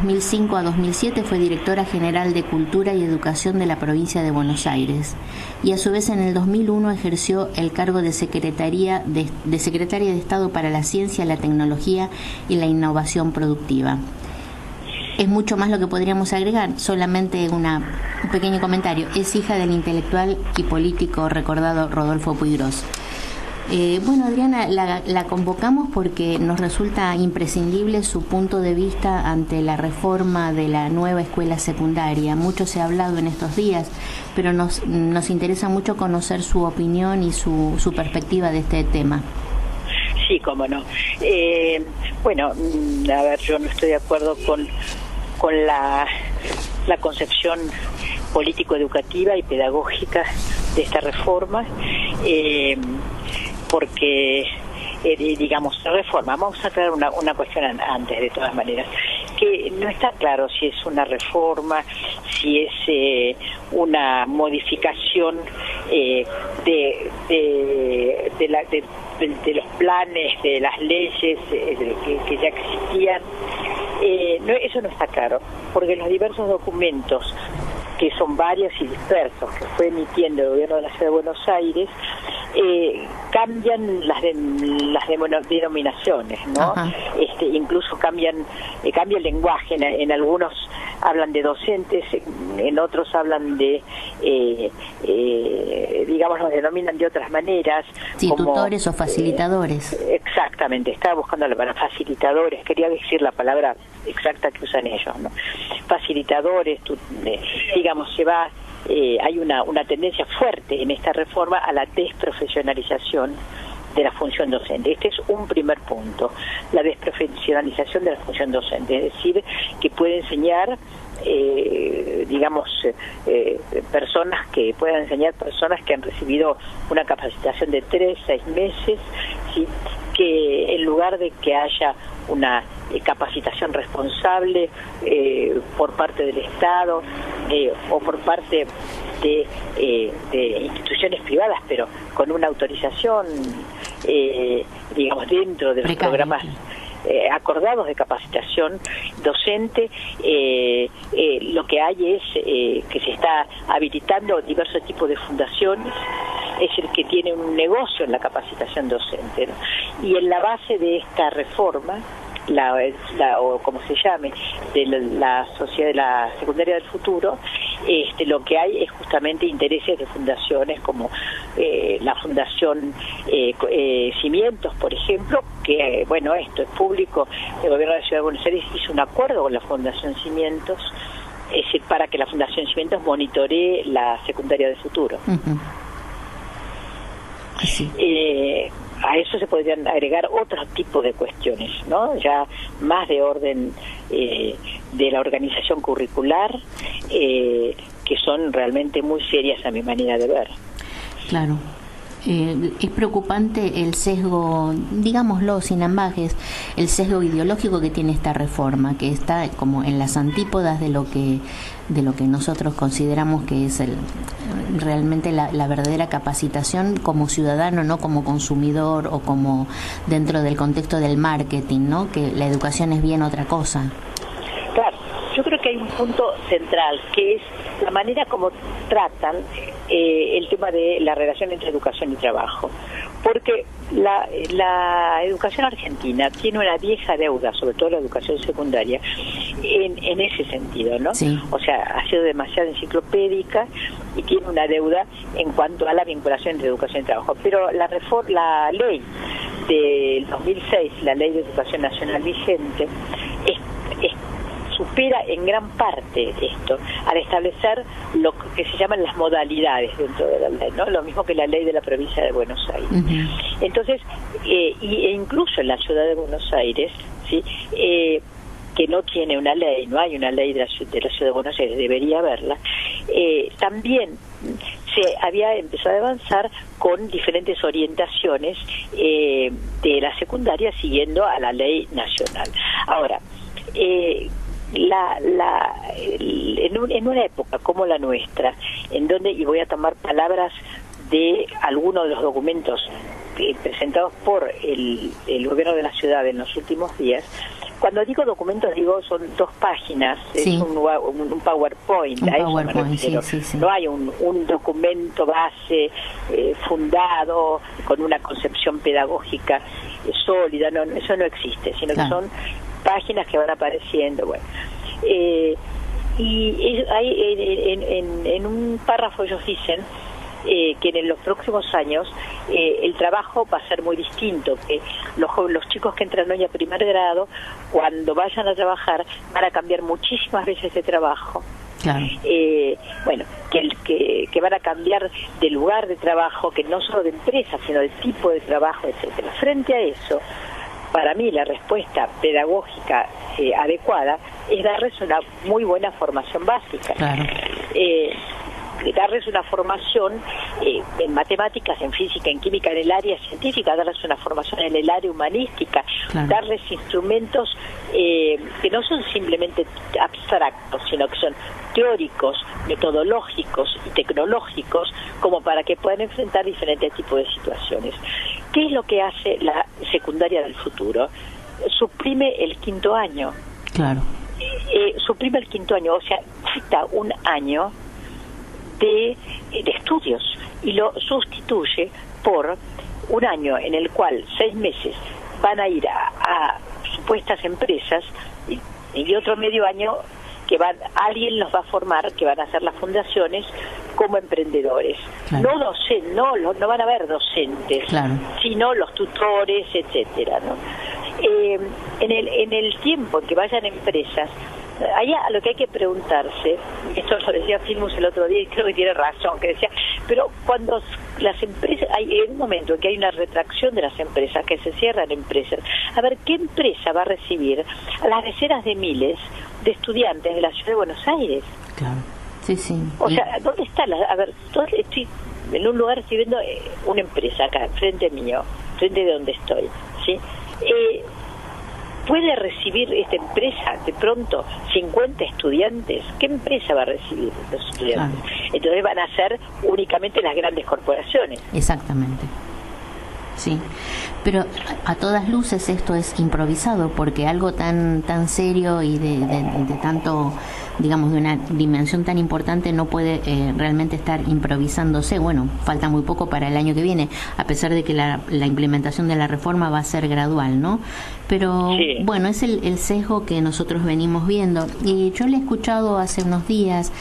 2005 a 2007 fue directora general de Cultura y Educación de la provincia de Buenos Aires y a su vez en el 2001 ejerció el cargo de secretaria de Estado para la Ciencia, la Tecnología y la Innovación Productiva. Es mucho más lo que podríamos agregar, solamente un pequeño comentario. Es hija del intelectual y político recordado Rodolfo Puiggrós. Bueno, Adriana, la convocamos porque nos resulta imprescindible su punto de vista ante la reforma de la nueva escuela secundaria. Mucho se ha hablado en estos días, pero nos interesa mucho conocer su opinión y su perspectiva de este tema. Sí, cómo no. Bueno, a ver, yo no estoy de acuerdo con la concepción político-educativa y pedagógica de esta reforma, porque, digamos, reforma, vamos a aclarar una cuestión antes, de todas maneras, que no está claro si es una reforma, si es una modificación de los planes, de las leyes que ya existían. Eso no está claro, porque los diversos documentos, que son varios y dispersos, que fue emitiendo el gobierno de la Ciudad de Buenos Aires, cambian las denominaciones, ¿no? Incluso cambia el lenguaje. En algunos hablan de docentes, en otros hablan de, digamos, los denominan de otras maneras. Sí, como tutores o facilitadores. Exactamente, estaba buscando la palabra facilitadores, quería decir la palabra exacta que usan ellos, ¿no? Facilitadores, digamos, hay una tendencia fuerte en esta reforma a la desprofesionalización de la función docente. Este es un primer punto, la desprofesionalización de la función docente, es decir, que puede enseñar, personas que han recibido una capacitación de 3-6 meses, ¿sí? Que en lugar de que haya una capacitación responsable por parte del Estado o por parte de instituciones privadas, pero con una autorización, digamos, dentro de los programas acordados de capacitación docente, lo que hay es que se está habilitando diversos tipos de fundaciones, es el que tiene un negocio en la capacitación docente, ¿no? Y en la base de esta reforma, o como se llame, de la sociedad de la secundaria del futuro, lo que hay es justamente intereses de fundaciones como la Fundación Cimientos, por ejemplo, que, bueno, esto es público. El gobierno de la Ciudad de Buenos Aires hizo un acuerdo con la Fundación Cimientos, para que la Fundación Cimientos monitoree la secundaria del futuro. Uh-huh. Sí. A eso se podrían agregar otro tipo de cuestiones, ¿no? Ya más de orden de la organización curricular, que son realmente muy serias a mi manera de ver. Claro. Es preocupante el sesgo, digámoslo sin ambajes, el sesgo ideológico que tiene esta reforma, que está como en las antípodas de lo que nosotros consideramos que es realmente la verdadera capacitación como ciudadano, no como consumidor o como dentro del contexto del marketing, ¿no? Que la educación es bien otra cosa. Claro, yo creo que hay un punto central, que es la manera como tratan el tema de la relación entre educación y trabajo. Porque la educación argentina tiene una vieja deuda, sobre todo la educación secundaria, en ese sentido, ¿no? Sí. O sea, ha sido demasiado enciclopédica y tiene una deuda en cuanto a la vinculación entre educación y trabajo. Pero la ley del 2006, la ley de educación nacional vigente, supera en gran parte esto, al establecer lo que se llaman las modalidades dentro de la ley, ¿no? Lo mismo que la ley de la provincia de Buenos Aires. Uh-huh. Entonces, e incluso en la ciudad de Buenos Aires, ¿sí? Que no tiene una ley, no hay una ley de la ciudad de Buenos Aires, debería haberla, también se había empezado a avanzar con diferentes orientaciones de la secundaria siguiendo a la ley nacional. Ahora, en una época como la nuestra, en donde, y voy a tomar palabras de algunos de los documentos presentados por el gobierno de la ciudad en los últimos días, Cuando digo documentos, digo, son 2 páginas, sí. Es un PowerPoint. Un PowerPoint, sí. No hay un documento base fundado con una concepción pedagógica sólida, no, eso no existe, sino que son páginas que van apareciendo. Bueno, y hay, en un párrafo ellos dicen que en los próximos años el trabajo va a ser muy distinto, que los chicos que entran hoy a primer grado, cuando vayan a trabajar, van a cambiar muchísimas veces de trabajo. Claro. Bueno, que van a cambiar de lugar de trabajo, que no solo de empresa, sino de tipo de trabajo, etcétera. Frente a eso, para mí la respuesta pedagógica adecuada es darles una muy buena formación básica. Claro. Darles una formación en matemáticas, en física, en química, en el área científica, darles una formación en el área humanística, darles instrumentos que no son simplemente abstractos, sino que son teóricos, metodológicos y tecnológicos, como para que puedan enfrentar diferentes tipos de situaciones. ¿Qué es lo que hace la secundaria del futuro? Suprime el 5º año. Claro. Suprime el 5º año, o sea, quita un año de estudios y lo sustituye por un año en el cual 6 meses van a ir a supuestas empresas y otro medio año que alguien los va a formar, que van a hacer las fundaciones como emprendedores. Claro. No van a haber docentes, sino los tutores, etcétera, ¿no? En el tiempo en que vayan empresas, allá lo que hay que preguntarse, esto lo decía Filmus el otro día y creo que tiene razón, que decía, pero cuando las empresas, hay un momento en que hay una retracción de las empresas, que se cierran empresas, a ver, ¿qué empresa va a recibir a las decenas de miles de estudiantes de la ciudad de Buenos Aires? Claro, sí. O sea, ¿dónde está a ver, estoy en un lugar, estoy viendo una empresa acá, frente mío, frente de donde estoy, ¿sí? ¿Puede recibir esta empresa de pronto 50 estudiantes? ¿Qué empresa va a recibir los estudiantes? Claro. Entonces van a ser únicamente las grandes corporaciones. Exactamente. Sí, pero a todas luces esto es improvisado, porque algo tan serio y de tanto, digamos, de una dimensión tan importante no puede realmente estar improvisándose. Bueno, falta muy poco para el año que viene, a pesar de que la implementación de la reforma va a ser gradual, ¿no? Pero bueno, es el sesgo que nosotros venimos viendo. Y yo le he escuchado hace unos días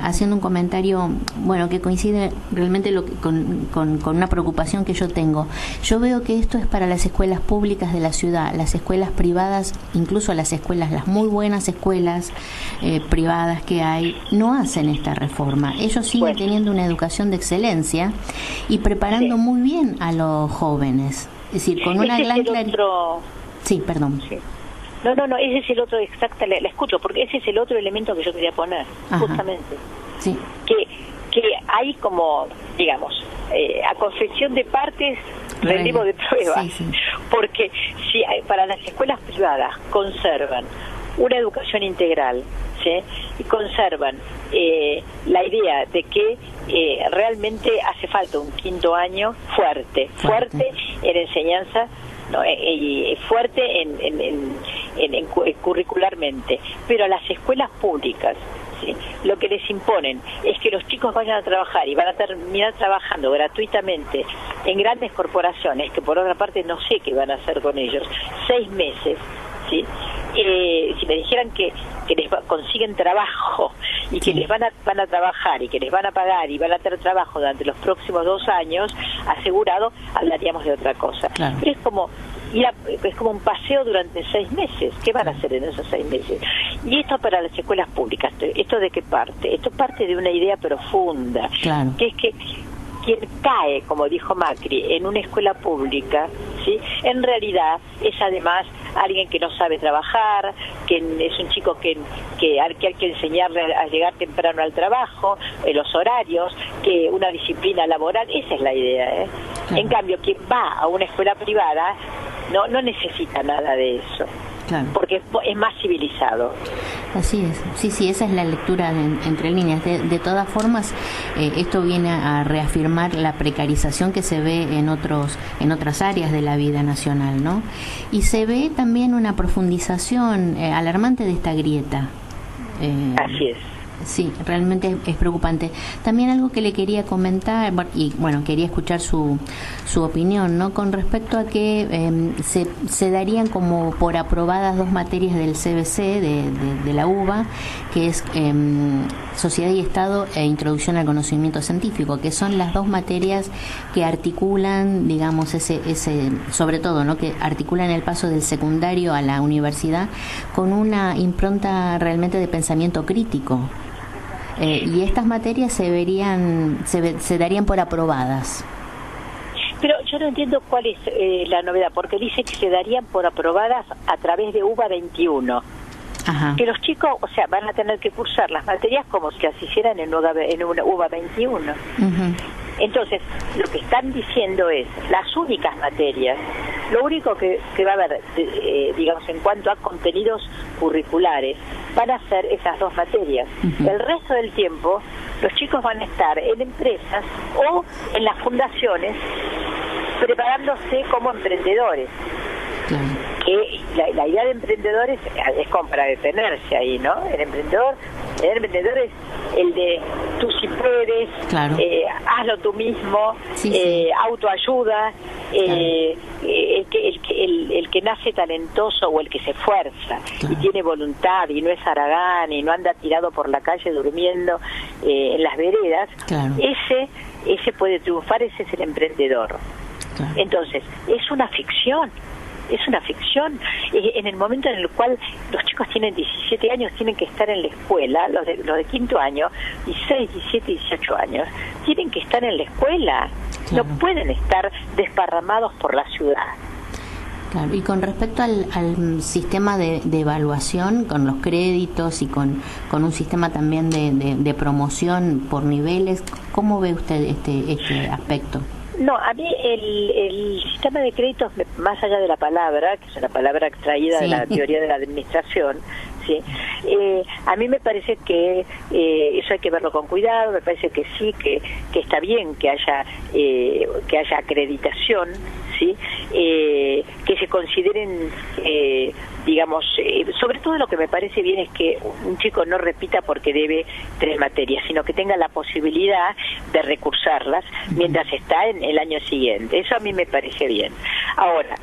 haciendo un comentario, bueno, que coincide realmente con una preocupación que yo tengo. Yo veo que esto es para las escuelas públicas de la ciudad. Las escuelas privadas, incluso las muy buenas escuelas privadas que hay, no hacen esta reforma. Ellos siguen teniendo una educación de excelencia y preparando muy bien a los jóvenes. Es decir, con una gran claridad. Sí, perdón. Sí. No, ese es el otro, exacta, la escucho, porque ese es el otro elemento que yo quería poner, justamente. Sí. Que hay como, digamos, a confección de partes, relevo de pruebas, porque si para las escuelas privadas conservan una educación integral, ¿sí? Y conservan la idea de que realmente hace falta un 5º año fuerte en enseñanza, ¿no? Y fuerte en curricularmente, pero a las escuelas públicas, ¿sí? Lo que les imponen es que los chicos vayan a trabajar y van a terminar trabajando gratuitamente en grandes corporaciones, que por otra parte no sé qué van a hacer con ellos, 6 meses, ¿sí? Si me dijeran que les consiguen trabajo y que les van a trabajar y que les van a pagar y van a tener trabajo durante los próximos 2 años asegurado, hablaríamos de otra cosa. Claro. Pero es como un paseo durante 6 meses. ¿Qué van a hacer en esos 6 meses? Y esto para las escuelas públicas, ¿esto de qué parte? Esto parte de una idea profunda, que es que quien cae, como dijo Macri, en una escuela pública, ¿sí? En realidad es además alguien que no sabe trabajar, que es un chico que hay que enseñarle a llegar temprano al trabajo, los horarios, que una disciplina laboral, esa es la idea, ¿eh? En cambio, quien va a una escuela privada no necesita nada de eso, porque es más civilizado. Así es, sí, esa es la lectura entre líneas. De todas formas, esto viene a reafirmar la precarización que se ve en otras áreas de la vida nacional, ¿no? Y se ve también una profundización alarmante de esta grieta. Así es. Sí, realmente es preocupante. También algo que le quería comentar, y bueno, quería escuchar su opinión, ¿no? Con respecto a que se darían como por aprobadas 2 materias del CBC, de la UBA, que es Sociedad y Estado e Introducción al Conocimiento Científico, que son las 2 materias que articulan, digamos, ese sobre todo, ¿no? Que articulan el paso del secundario a la universidad con una impronta realmente de pensamiento crítico. Y estas materias se darían por aprobadas. Pero yo no entiendo cuál es la novedad, porque dice que se darían por aprobadas a través de UBA 21. Ajá. Que los chicos, o sea, van a tener que cursar las materias como si las hicieran en una UBA 21. Uh-huh. Entonces, lo que están diciendo es, las únicas materias, lo único que va a haber, digamos, en cuanto a contenidos curriculares, van a ser esas 2 materias. Uh-huh. El resto del tiempo, los chicos van a estar en empresas o en las fundaciones preparándose como emprendedores. Claro. Que la idea de emprendedores es como para detenerse ahí, ¿no? El emprendedor es el de tú si puedes, claro. Hazlo tú mismo, sí. Autoayuda, claro. el que nace talentoso o el que se esfuerza, claro. Y tiene voluntad y no es haragán y no anda tirado por la calle durmiendo en las veredas, claro. Ese puede triunfar, ese es el emprendedor. Claro. Entonces, es una ficción. Es una ficción. En el momento en el cual los chicos tienen 17 años, tienen que estar en la escuela, los de quinto año, 16, 17, 18 años, tienen que estar en la escuela. Claro. No pueden estar desparramados por la ciudad. Claro. Y con respecto al sistema de evaluación, con los créditos y con un sistema también de promoción por niveles, ¿cómo ve usted este aspecto? No, a mí el sistema de créditos, más allá de la palabra, que es una palabra extraída sí. de la teoría de la administración, ¿sí? A mí me parece que eso hay que verlo con cuidado. Me parece que sí, que está bien que haya acreditación, ¿sí? Que se consideren, digamos, sobre todo lo que me parece bien es que un chico no repita porque debe 3 materias, sino que tenga la posibilidad de recursarlas mientras está en el año siguiente. Eso a mí me parece bien. Ahora,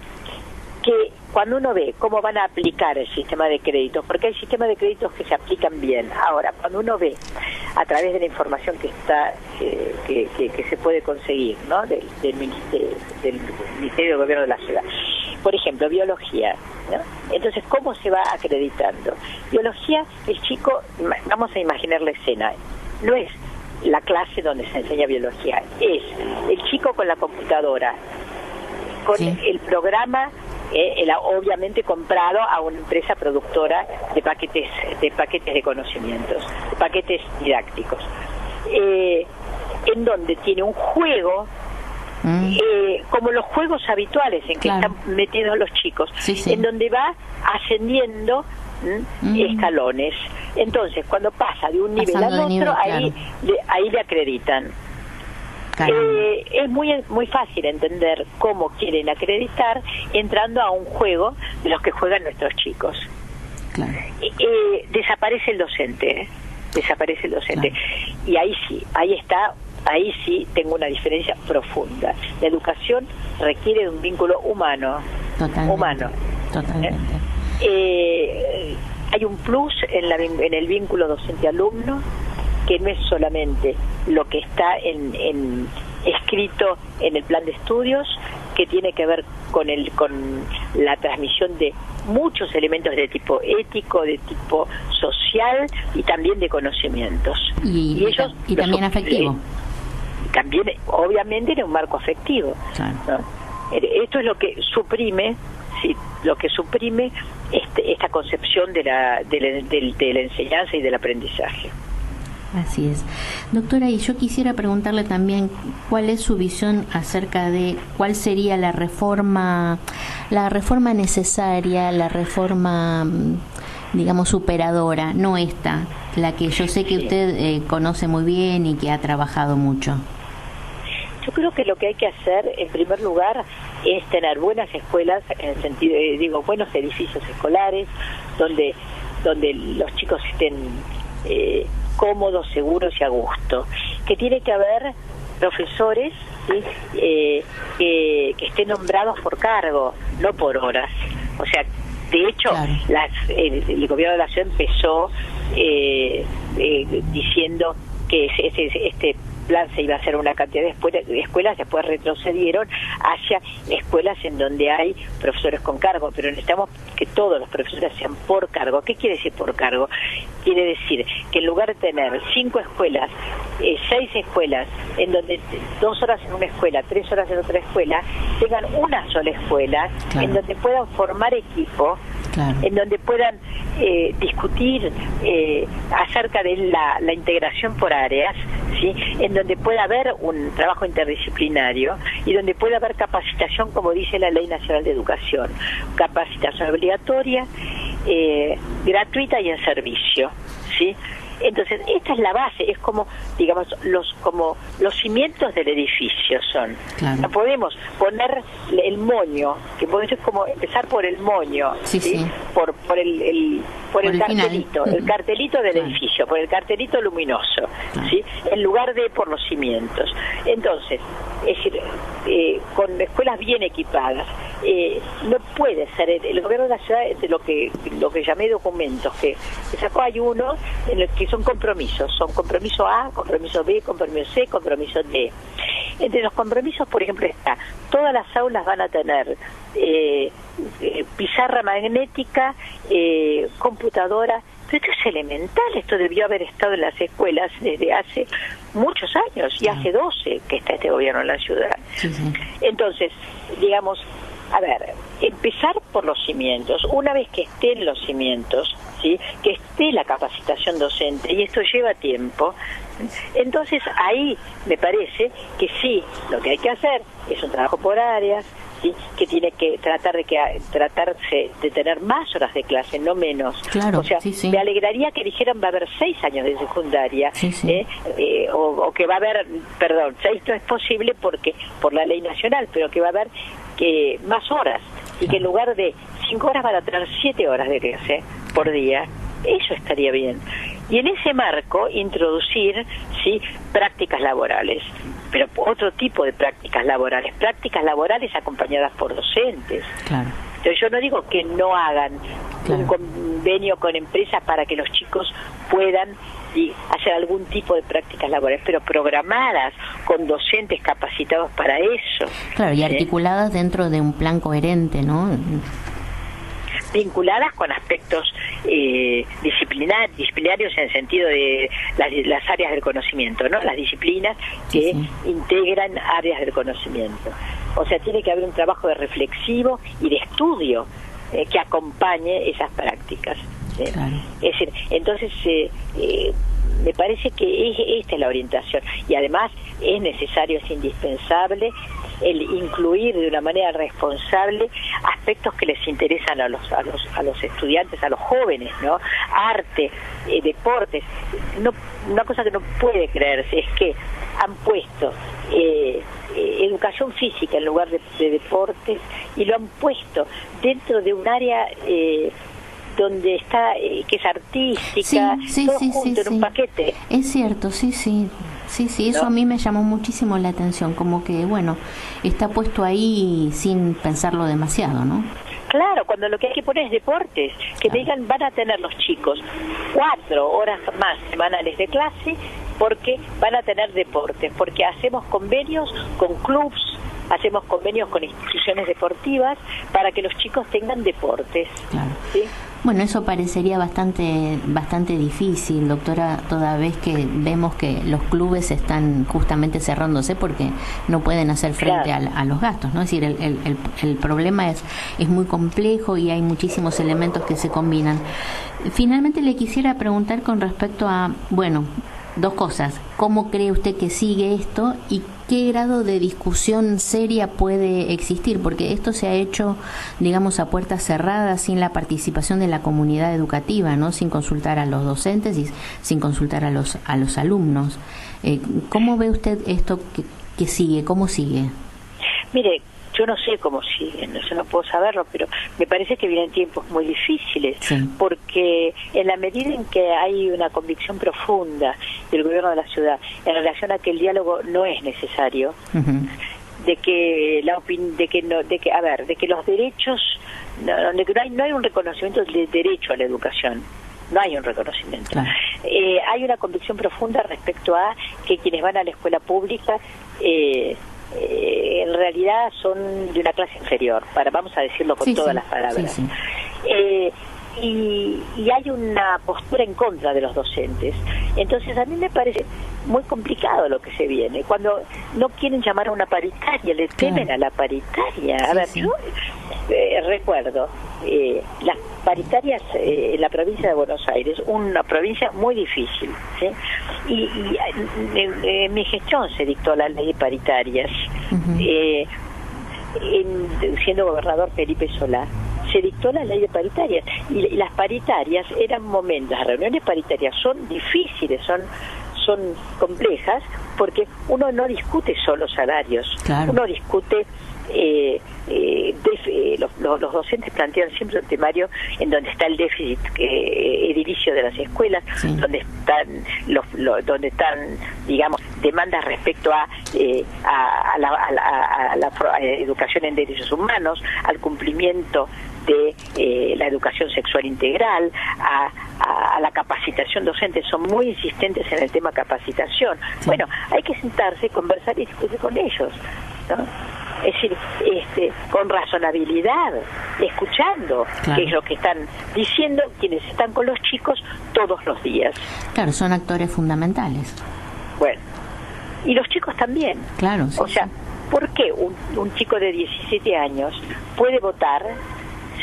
que cuando uno ve cómo van a aplicar el sistema de créditos, porque hay sistemas de créditos que se aplican bien. Ahora, cuando uno ve a través de la información que está que se puede conseguir, ¿no? del Ministerio de Gobierno de la Ciudad, por ejemplo, biología, ¿no? Entonces, ¿cómo se va acreditando? Biología, el chico, vamos a imaginar la escena, no es la clase donde se enseña biología, es el chico con la computadora, con sí. el programa, obviamente comprado a una empresa productora de paquetes de conocimientos, de paquetes didácticos, en donde tiene un juego, como los juegos habituales en que claro. están metidos los chicos, sí, sí. en donde va ascendiendo escalones. Entonces, cuando pasa de un nivel al otro, ahí le acreditan. Es muy fácil entender cómo quieren acreditar entrando a un juego de los que juegan nuestros chicos. Claro. Desaparece el docente, Claro. Y ahí sí tengo una diferencia profunda. La educación requiere de un vínculo humano. Totalmente. Hay un plus en el vínculo docente-alumno, que no es solamente lo que está escrito en el plan de estudios, que tiene que ver con la transmisión de muchos elementos de tipo ético, de tipo social y también de conocimientos. Y también afectivo. También, obviamente, en un marco afectivo. Claro. ¿No? Esto es lo que suprime, sí, esta concepción de la enseñanza y del aprendizaje. Así es. Doctora, y yo quisiera preguntarle también cuál es su visión acerca de cuál sería la reforma necesaria, la reforma digamos, superadora, no esta, la que yo sé que usted conoce muy bien y que ha trabajado mucho? Yo creo que lo que hay que hacer, en primer lugar, es tener buenas escuelas, en el sentido, buenos edificios escolares, donde los chicos estén cómodos, seguros y a gusto. Que tiene que haber profesores, ¿sí? Que estén nombrados por cargo, no por horas. O sea, de hecho, claro, el gobierno de la ciudad empezó diciendo que este plan se iba a hacer una cantidad de escuelas, después retrocedieron hacia escuelas en donde hay profesores con cargo, pero necesitamos que todos los profesores sean por cargo. ¿Qué quiere decir por cargo? Quiere decir que en lugar de tener 5 escuelas, 6 escuelas, en donde 2 horas en una escuela, 3 horas en otra escuela, tengan una sola escuela, claro, en donde puedan formar equipo, claro, en donde puedan discutir acerca de la integración por áreas, ¿sí? En donde pueda haber un trabajo interdisciplinario y donde pueda haber capacitación, como dice la Ley Nacional de Educación, capacitación obligatoria, gratuita y en servicio, ¿sí? Entonces, esta es la base, es como, digamos, los cimientos del edificio son. Claro. No podemos poner el moño, que es como empezar por el moño, ¿sí? ¿Sí? Por el cartelito, el cartelito del, claro, edificio, por el cartelito luminoso, claro, ¿sí? En lugar de por los cimientos. Entonces, es decir, con escuelas bien equipadas, no puede ser, el gobierno de la ciudad, de lo que llamé documentos que sacó, hay uno en el que son compromiso A, compromiso B, compromiso C, compromiso D. Entre los compromisos, por ejemplo, está, todas las aulas van a tener pizarra magnética, computadora. Pero esto es elemental, esto debió haber estado en las escuelas desde hace muchos años, y hace 12 que está este gobierno en la ciudad. Sí, sí. Entonces, digamos, a ver, empezar por los cimientos. Una vez que estén los cimientos, ¿sí?, que esté la capacitación docente, y esto lleva tiempo, entonces ahí me parece que sí, lo que hay que hacer es un trabajo por áreas, ¿sí?, que tiene que tratarse de tener más horas de clase, no menos. Claro, o sea, sí, sí, me alegraría que dijeran va a haber 6 años de secundaria, sí, sí, o que va a haber, 6 no es posible porque por la ley nacional, pero que va a haber más horas, y que en lugar de 5 horas van a tener 7 horas de clase por día. Eso estaría bien. Y en ese marco introducir, sí, prácticas laborales, pero otro tipo de prácticas laborales acompañadas por docentes. Claro. Entonces yo no digo que no hagan, claro, un convenio con empresas para que los chicos puedan hacer algún tipo de prácticas laborales, pero programadas con docentes capacitados para eso. Claro, y articuladas dentro de un plan coherente, ¿no? Vinculadas con aspectos disciplinarios en el sentido de las áreas del conocimiento, ¿no? Las disciplinas que, sí, sí, integran áreas del conocimiento. O sea, tiene que haber un trabajo de reflexivo y de estudio que acompañe esas prácticas. Claro. Es decir, entonces me parece que esta es la orientación, y además es necesario, es indispensable el incluir de una manera responsable aspectos que les interesan a los estudiantes, a los jóvenes, ¿no? Arte, deportes. No, una cosa que no puede creerse es que han puesto educación física en lugar de deportes, y lo han puesto dentro de un área donde está, que es artística, sí, todo junto en un paquete. Es cierto, sí, sí. Sí, eso, ¿no?, a mí me llamó muchísimo la atención, como que, bueno, está puesto ahí sin pensarlo demasiado, ¿no? Claro, cuando lo que hay que poner es deportes, que, claro, me digan, van a tener los chicos 4 horas más semanales de clase porque van a tener deportes, porque hacemos convenios con clubs, hacemos convenios con instituciones deportivas para que los chicos tengan deportes. Claro. ¿Sí? Bueno, eso parecería bastante difícil, doctora, toda vez que vemos que los clubes están justamente cerrándose porque no pueden hacer frente, claro, a los gastos, ¿no? Es decir, el problema es muy complejo y hay muchísimos elementos que se combinan. Finalmente le quisiera preguntar con respecto a, bueno, 2 cosas. ¿Cómo cree usted que sigue esto y ¿Qué grado de discusión seria puede existir? Porque esto se ha hecho, digamos, a puertas cerradas, sin la participación de la comunidad educativa, ¿no? Sin consultar a los docentes y sin consultar a los alumnos. ¿Cómo ve usted esto que sigue? ¿Cómo sigue? Mire, yo no sé cómo siguen, eso no puedo saberlo, pero me parece que vienen tiempos muy difíciles, sí. Porque en la medida en que hay una convicción profunda del gobierno de la ciudad en relación a que el diálogo no es necesario, de que los derechos, no hay un reconocimiento del derecho a la educación. No hay un reconocimiento. Claro. Hay una convicción profunda respecto a que quienes van a la escuela pública en realidad son de una clase inferior, vamos a decirlo con todas las palabras. Sí. Y hay una postura en contra de los docentes. Entonces a mí me parece muy complicado lo que se viene. Cuando no quieren llamar a una paritaria, le temen a la paritaria. Yo recuerdo las paritarias en la provincia de Buenos Aires, una provincia muy difícil, ¿sí? Y en mi gestión se dictó la ley de paritarias, siendo gobernador Felipe Solá. Se dictó la ley de paritarias y las paritarias eran momentos, las reuniones paritarias son difíciles, son complejas, porque uno no discute solo salarios, claro. Uno discute los docentes plantean siempre un temario en donde está el déficit edilicio de las escuelas, sí. donde están digamos demandas respecto a la educación en derechos humanos, al cumplimiento de la educación sexual integral, a la capacitación docente. Son muy insistentes en el tema capacitación. Sí. Bueno, hay que sentarse, conversar y discutir con ellos, ¿no? Es decir, con razonabilidad, escuchando, claro. Que es lo que están diciendo quienes están con los chicos todos los días. Claro, son actores fundamentales. Bueno, y los chicos también. Claro, sí, o sea, ¿por qué un chico de 17 años puede votar,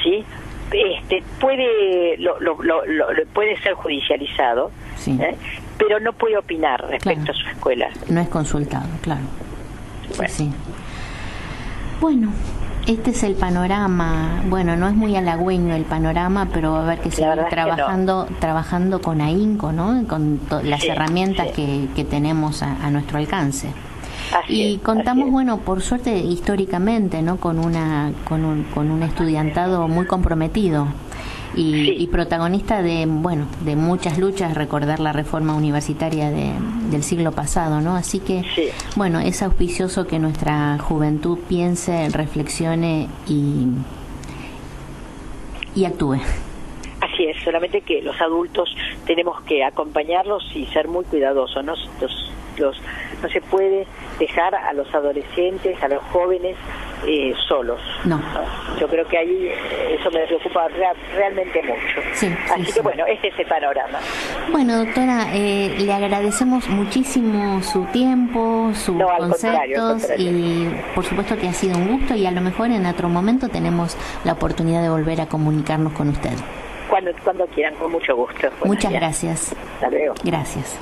sí? Puede ser judicializado, sí. Pero no puede opinar respecto, claro. a su escuela. No es consultado, claro. Bueno. Sí. Bueno, este es el panorama. Bueno, no es muy halagüeño el panorama, pero va a haber que seguir trabajando con ahínco, ¿no? Con las herramientas que tenemos a nuestro alcance. Y contamos, bueno, por suerte históricamente, ¿no? Con un estudiantado muy comprometido y protagonista de muchas luchas. Recordar la reforma universitaria del siglo pasado, ¿no? Así que bueno, es auspicioso que nuestra juventud piense, reflexione y actúe. Así es, solamente que los adultos tenemos que acompañarlos y ser muy cuidadosos, ¿no? No se puede dejar a los adolescentes, a los jóvenes solos. No. Yo creo que ahí eso me preocupa realmente mucho. Así que bueno, este es el panorama. Bueno, doctora, le agradecemos muchísimo su tiempo, sus conceptos, y por supuesto que ha sido un gusto, y a lo mejor en otro momento tenemos la oportunidad de volver a comunicarnos con usted. Cuando quieran, con mucho gusto. Muchas gracias. Hasta luego. Gracias.